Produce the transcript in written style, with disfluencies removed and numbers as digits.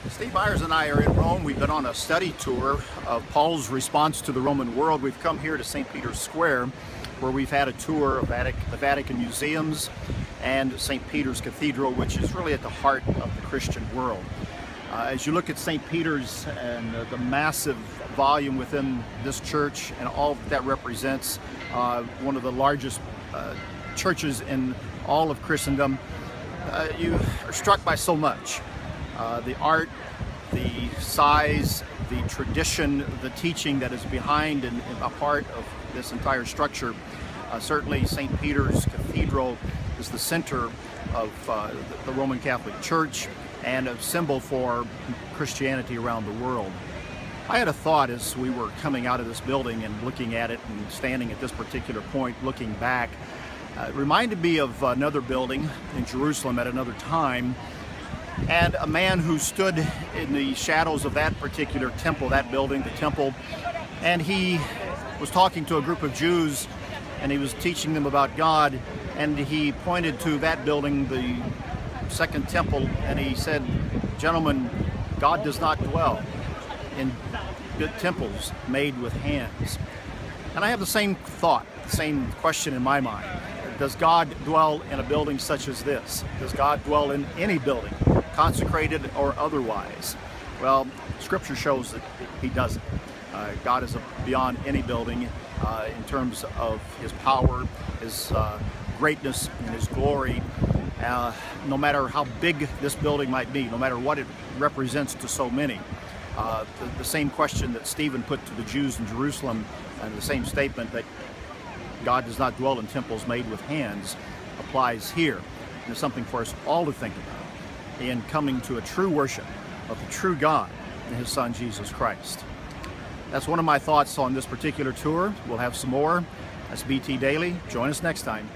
Steve Myers and I are in Rome. We've been on a study tour of Paul's response to the Roman world. We've come here to St. Peter's Square, where we've had a tour of the Vatican museums and St. Peter's Cathedral, which is really at the heart of the Christian world. As you look at St. Peter's and the massive volume within this church and all that represents, one of the largest churches in all of Christendom, you are struck by so much. The art, the size, the tradition, the teaching that is behind and a part of this entire structure. Certainly St. Peter's Cathedral is the center of the Roman Catholic Church and a symbol for Christianity around the world. I had a thought as we were coming out of this building and looking at it and standing at this particular point, looking back. It reminded me of another building in Jerusalem at another time, and a man who stood in the shadows of that particular temple, that building, the temple, and he was talking to a group of Jews and he was teaching them about God, and he pointed to that building, the second temple, and he said, "Gentlemen, God does not dwell in temples made with hands." And I have the same thought, the same question in my mind. Does God dwell in a building such as this? Does God dwell in any building, consecrated or otherwise? Well, Scripture shows that He doesn't. God is beyond any building in terms of His power, His greatness, and His glory. No matter how big this building might be, no matter what it represents to so many. The same question that Stephen put to the Jews in Jerusalem, and the same statement that God does not dwell in temples made with hands, applies here. And it's something for us all to think about in coming to a true worship of the true God and His Son, Jesus Christ. That's one of my thoughts on this particular tour. We'll have some more. That's BT Daily. Join us next time.